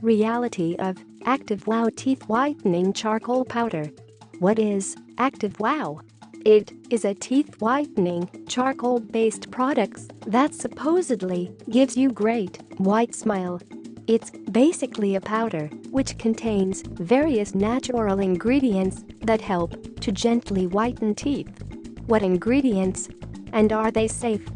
Reality of Active Wow Teeth Whitening Charcoal Powder. What is Active Wow? It is a teeth whitening, charcoal-based product that supposedly gives you great white smile. It's basically a powder which contains various natural ingredients that help to gently whiten teeth. What ingredients? And are they safe?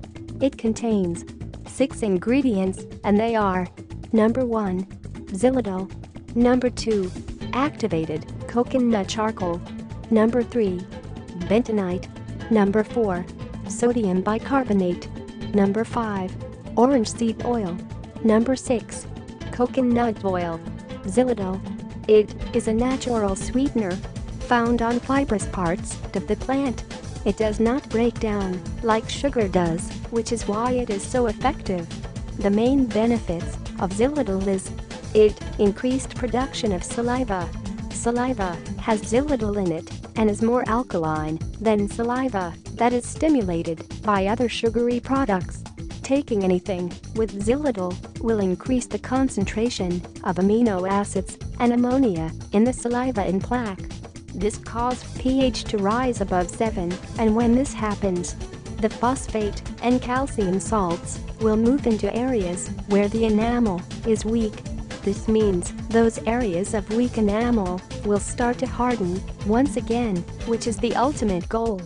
It contains 6 ingredients and they are: Number 1. Xylitol. Number 2. Activated coconut charcoal. Number 3. Bentonite. Number 4. Sodium bicarbonate. Number 5. Orange seed oil. Number 6. Coconut oil. Xylitol. It is a natural sweetener found on fibrous parts of the plant. It does not break down like sugar does, which is why it is so effective. The main benefits of xylitol is it increased production of saliva. Saliva has xylitol in it and is more alkaline than saliva that is stimulated by other sugary products. Taking anything with xylitol will increase the concentration of amino acids and ammonia in the saliva and plaque. This causes pH to rise above 7, and when this happens, the phosphate and calcium salts will move into areas where the enamel is weak. This means those areas of weak enamel will start to harden once again, which is the ultimate goal.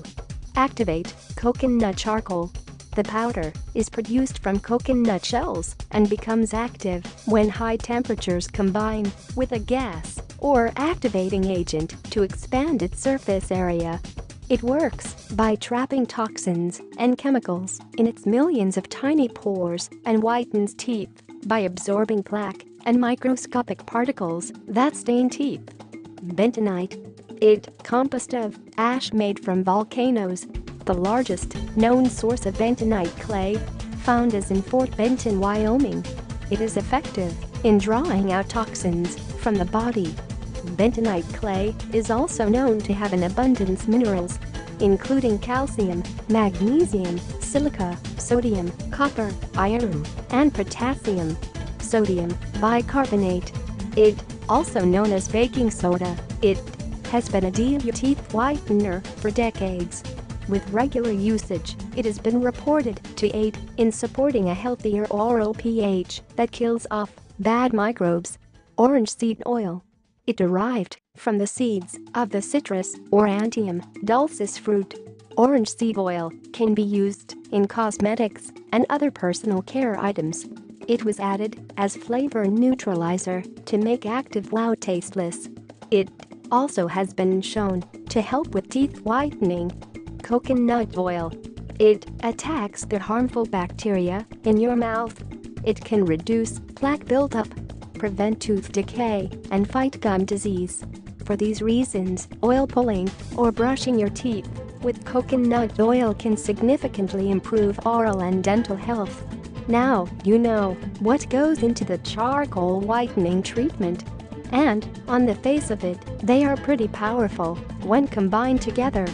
Activate coconut charcoal. The powder is produced from coconut shells and becomes active when high temperatures combine with a gas or activating agent to expand its surface area. It works by trapping toxins and chemicals in its millions of tiny pores and whitens teeth by absorbing plaque and microscopic particles that stain teeth. Bentonite. It composed of ash made from volcanoes. The largest known source of bentonite clay found is in Fort Benton, Wyoming. It is effective in drawing out toxins from the body. Bentonite clay is also known to have an abundance of minerals, including calcium, magnesium, silica, sodium, copper, iron, and potassium. Sodium bicarbonate. It, also known as baking soda, it has been a teeth whitener for decades. With regular usage, it has been reported to aid in supporting a healthier oral pH that kills off bad microbes. Orange seed oil. It derived from the seeds of the citrus or Antium dulcis fruit. Orange seed oil can be used in cosmetics and other personal care items. It was added as flavor neutralizer to make Active Wow tasteless. It also has been shown to help with teeth whitening. Coconut oil. It attacks the harmful bacteria in your mouth. It can reduce plaque buildup, prevent tooth decay, and fight gum disease. For these reasons, oil pulling or brushing your teeth with coconut oil can significantly improve oral and dental health. Now you know what goes into the charcoal whitening treatment. And, on the face of it, they are pretty powerful when combined together.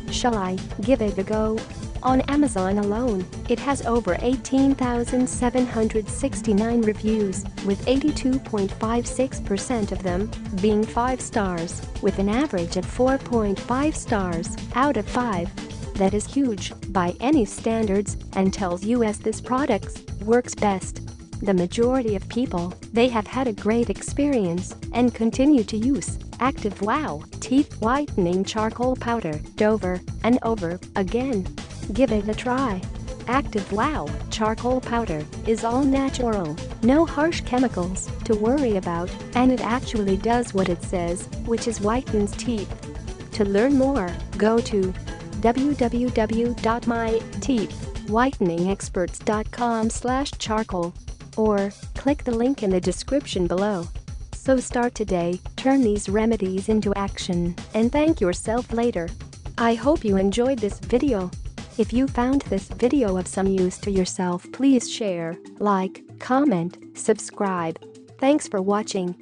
Shall I give it a go? On Amazon alone, it has over 18,769 reviews, with 82.56% of them being 5 stars, with an average of 4.5 stars out of 5. That is huge by any standards and tells you as this product works best. The majority of people, they have had a great experience and continue to use Active Wow Teeth Whitening Charcoal Powder over and over again. Give it a try. Active Wow Charcoal Powder is all natural, no harsh chemicals to worry about, and it actually does what it says, which is whitens teeth. To learn more, go to www.myteethwhiteningexperts.com/charcoal or click the link in the description below. So start today, turn these remedies into action, and thank yourself later. I hope you enjoyed this video. If you found this video of some use to yourself, please share, like, comment, subscribe. Thanks for watching.